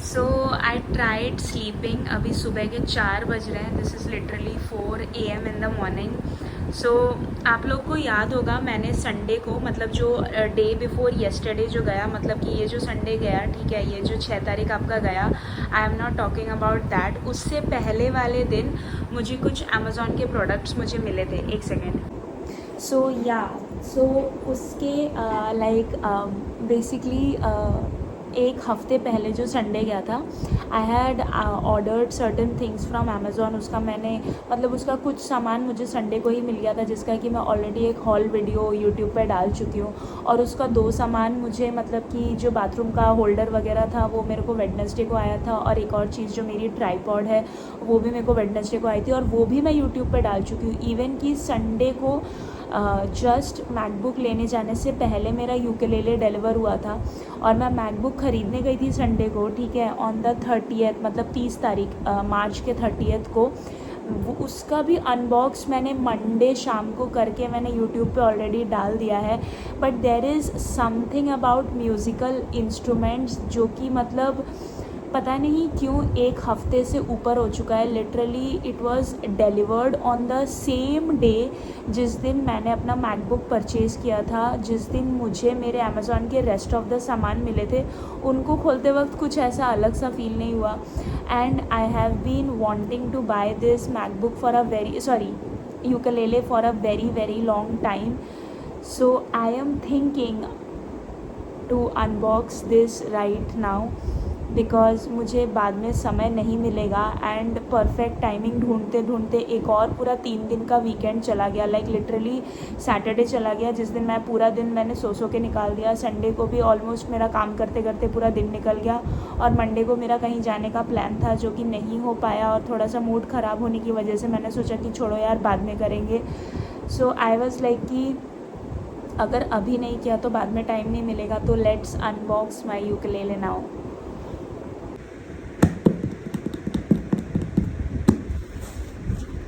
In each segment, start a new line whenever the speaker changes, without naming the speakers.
So I tried sleeping. अभी सुबह के 4 बज रहे हैं। This is literally 4 AM in the morning. So आप लोग को याद होगा मैंने संडे को मतलब जो डे बिफोर येस्टरडे जो गया, मतलब कि ये जो संडे गया, ठीक है, ये जो 6 तारीख आपका गया, I am not talking about that. उससे पहले वाले दिन मुझे कुछ अमेज़ॉन के प्रोडक्ट्स मुझे मिले थे। एक सेकेंड। सो उसके लाइक बेसिकली एक हफ़्ते पहले जो संडे गया था, I had ordered certain things from Amazon. उसका मैंने मतलब उसका कुछ सामान मुझे संडे को ही मिल गया था, जिसका कि मैं ऑलरेडी एक हॉल वीडियो यूट्यूब पे डाल चुकी हूँ। और उसका 2 सामान मुझे मतलब कि जो बाथरूम का होल्डर वगैरह था वो मेरे को वेडनेसडे को आया था, और एक और चीज़ जो मेरी ट्राईपॉड है वो भी मेरे को वेडनेसडे को आई थी, और वो भी मैं यूट्यूब पे डाल चुकी हूँ। इवन कि संडे को जस्ट मैकबुक लेने जाने से पहले मेरा यूकेलेले डिलीवर हुआ था, और मैं मैकबुक ख़रीदने गई थी संडे को, ठीक है, ऑन द 30th, मतलब 30 तारीख मार्च के 30th को। उसका भी अनबॉक्स मैंने मंडे शाम को करके मैंने यूट्यूब पे ऑलरेडी डाल दिया है। But there is something about musical instruments जो कि मतलब पता नहीं क्यों एक हफ़्ते से ऊपर हो चुका है। Literally it was delivered on the same day जिस दिन मैंने अपना मैकबुक परचेज़ किया था, जिस दिन मुझे मेरे अमेज़ॉन के रेस्ट ऑफ द सामान मिले थे। उनको खोलते वक्त कुछ ऐसा अलग सा फील नहीं हुआ। And I have been wanting to buy this MacBook for a very ukulele for a very very long time. So I am thinking to unbox this right now, because मुझे बाद में समय नहीं मिलेगा। एंड परफेक्ट टाइमिंग ढूंढते ढूंढते एक और पूरा 3 दिन का वीकेंड चला गया। लाइक लिटरली सैटरडे चला गया जिस दिन मैं पूरा दिन मैंने सो के निकाल दिया। संडे को भी ऑलमोस्ट मेरा काम करते करते पूरा दिन निकल गया, और मंडे को मेरा कहीं जाने का प्लान था जो कि नहीं हो पाया, और थोड़ा सा मूड ख़राब होने की वजह से मैंने सोचा कि छोड़ो यार बाद में करेंगे। सो आई वॉज़ लाइक कि अगर अभी नहीं किया तो बाद में टाइम नहीं मिलेगा, तो let's unbox my ukulele now.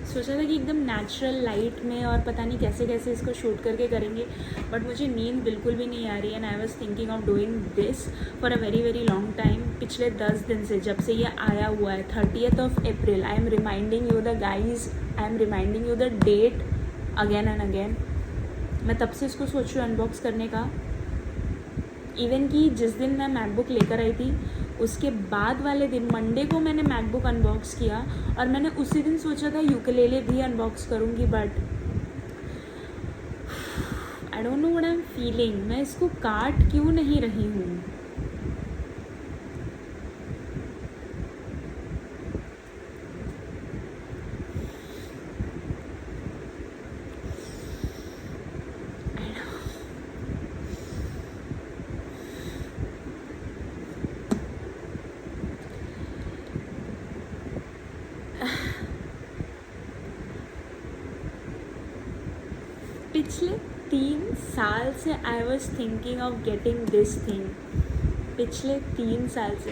सोचा था कि एकदम नेचुरल लाइट में और पता नहीं कैसे कैसे इसको शूट करके करेंगे, बट मुझे नींद बिल्कुल भी नहीं आ रही है। And I was thinking of doing this for a very very long time. पिछले 10 दिन से जब से ये आया हुआ है 30th of April, I am reminding you the guys, I am reminding you the date again and again. मैं तब से इसको सोच रही हूँ अनबॉक्स करने का। इवन कि जिस दिन मैं मैकबुक लेकर आई थी उसके बाद वाले दिन मंडे को मैंने मैकबुक अनबॉक्स किया, और मैंने उसी दिन सोचा था यूकेलेले भी अनबॉक्स करूँगी, but I don't know what I am feeling. मैं इसको काट क्यों नहीं रही हूँ। पिछले 3 साल से I was thinking of getting this thing. पिछले 3 साल से।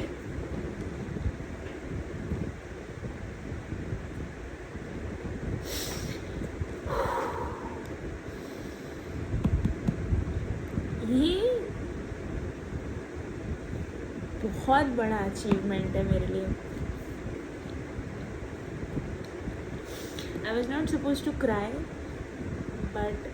ये बहुत बड़ा अचीवमेंट है मेरे लिए। I was not suppose to cry, but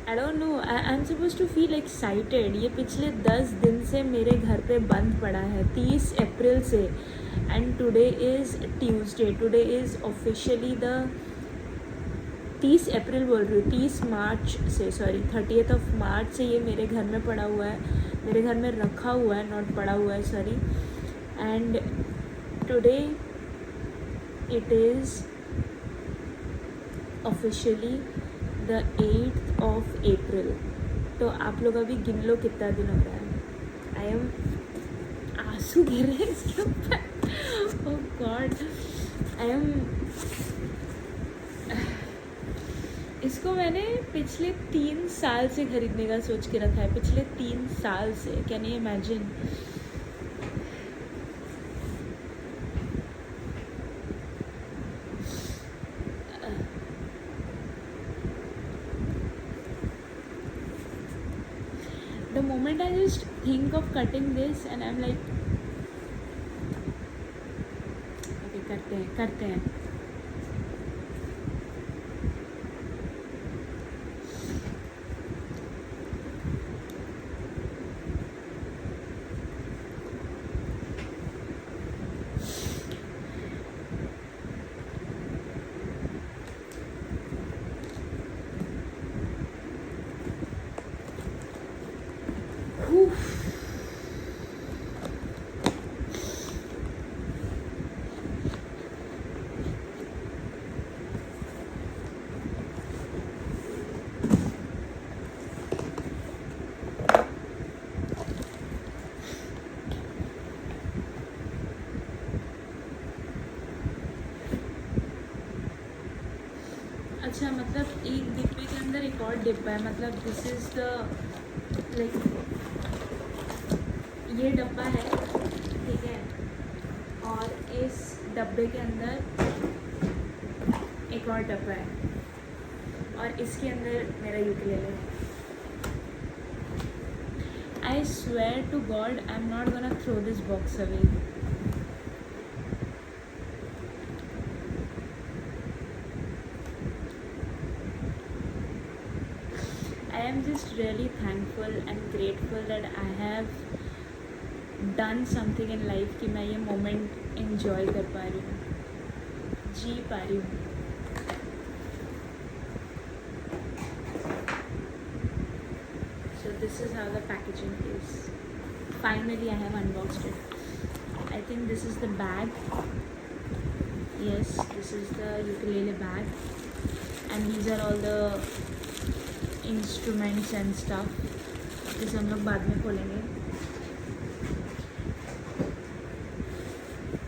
I don't know, I am suppose to feel excited. ये पिछले 10 दिन से मेरे घर पे बंद पड़ा है, 30 अप्रैल से। And today is Tuesday, today is officially the 30 अप्रैल बोल रही हूँ, 30 मार्च से, सॉरी 30th of मार्च से ये मेरे घर में पड़ा हुआ है, मेरे घर में रखा हुआ है, नॉट पड़ा हुआ है, sorry. And today it is officially the 8th of April। तो आप लोग अभी गिन लो कितना दिन हो रहा है। आई एम आंसू गिर रहे हैं इसके ऊपर। ओह गॉड, आई एम। इसको मैंने पिछले 3 साल से खरीदने का सोच के रखा है, पिछले 3 साल से। Can you imagine. the moment I just think of cutting this and I'm like, okay, करते हैं. अच्छा, मतलब एक डिब्बे के अंदर एक और डिब्बा है, मतलब दिस इज़ द लाइक ये डब्बा है, ठीक है, और इस डब्बे के अंदर एक और डब्बा है और इसके अंदर मेरा यूकेलेले है. I swear to God, I'm not gonna throw this box away. I am just really thankful and grateful that I have done something in life कि मैं ये moment enjoy कर पा रही हूँ, जी पा रही हूँ. So this is how the packaging is. Finally I have unboxed it. I think this is the bag. Yes, this is the ukulele bag and these are all the instruments and stuff, जिसे हम लोग बाद में खोलेंगे.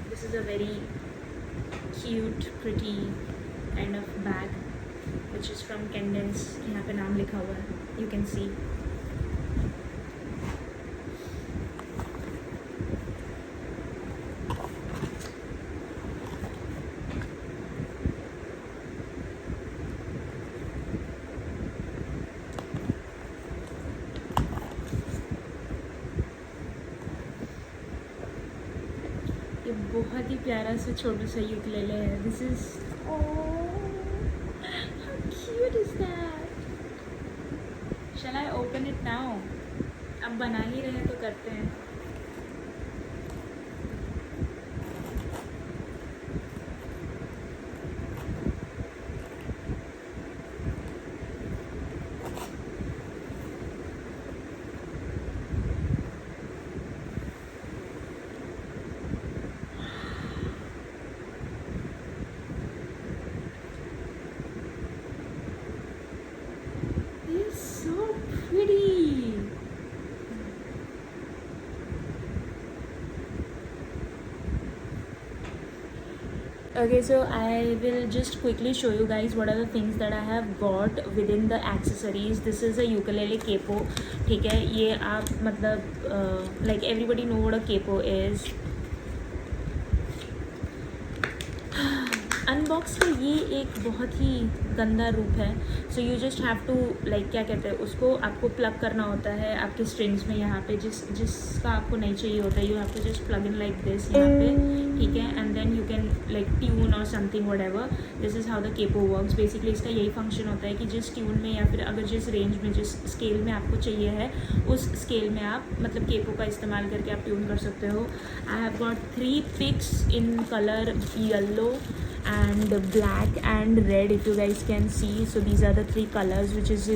This is a very cute pretty kind of bag which is from Cadence. यहाँ पे नाम लिखा हुआ है, यू कैन सी. ये बहुत ही प्यारा सा छोटा सा यूकेलेले है. This is how cute is that. Shall I open it now? अब बना ही रहे तो करते हैं. Okay, so I will just quickly show you guys what are the things that I have got within the accessories. This is a ukulele capo, ठीक है. ये आप मतलब like everybody know what a capo is. Unbox का ये एक बहुत ही गंदा रूप है. So you just have to like क्या कहते हैं उसको, आपको प्लग करना होता है आपके स्ट्रिंग्स में. यहाँ पे जिसका आपको नहीं चाहिए होता है, you have to just plug in like this यहाँ पे, ठीक है. And then you can like tune और something whatever. This is how the capo works. Basically इसका यही फंक्शन होता है कि जिस ट्यून में या फिर अगर जिस रेंज में जिस स्केल में आपको चाहिए है उस स्केल में आप मतलब केपो का इस्तेमाल करके आप ट्यून कर सकते हो. I have got 3 picks in colour yellow and black and red, if you guys can see. So these are the 3 colors which is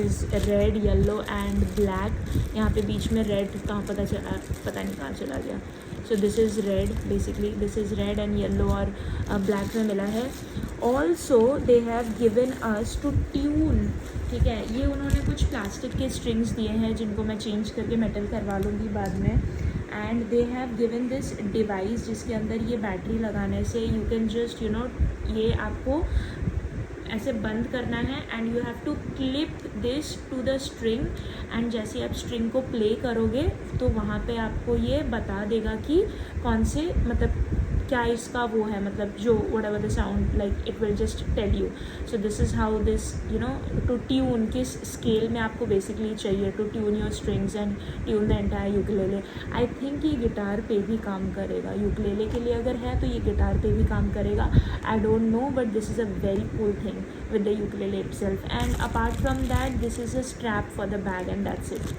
red, yellow and black. यहाँ पे बीच में red कहाँ पता नहीं कहाँ चला गया. So this is red, basically this is red and yellow और black में मिला है. Also they have given us to tune, ठीक है. ये उन्होंने कुछ प्लास्टिक के स्ट्रिंग्स दिए हैं जिनको मैं चेंज करके मेटल करवा लूँगी बाद में. And they have given this device जिसके अंदर ये बैटरी लगाने से यू कैन जस्ट ये आपको ऐसे बंद करना है and you have to clip this to the string. And जैसे आप स्ट्रिंग को प्ले करोगे तो वहाँ पे आपको ये बता देगा कि कौन से मतलब क्या इसका वो है, मतलब जो whatever the sound like it will just tell you. So this is how this, you know, to tune, किस scale में आपको basically चाहिए to tune your strings and tune the entire ukulele. I think ये guitar पे भी काम करेगा, ukulele के लिए अगर है तो ये गिटार पे भी काम करेगा. I don't know, but this is a very cool thing with the ukulele itself. And apart from that, this is a strap for the bag and that's it.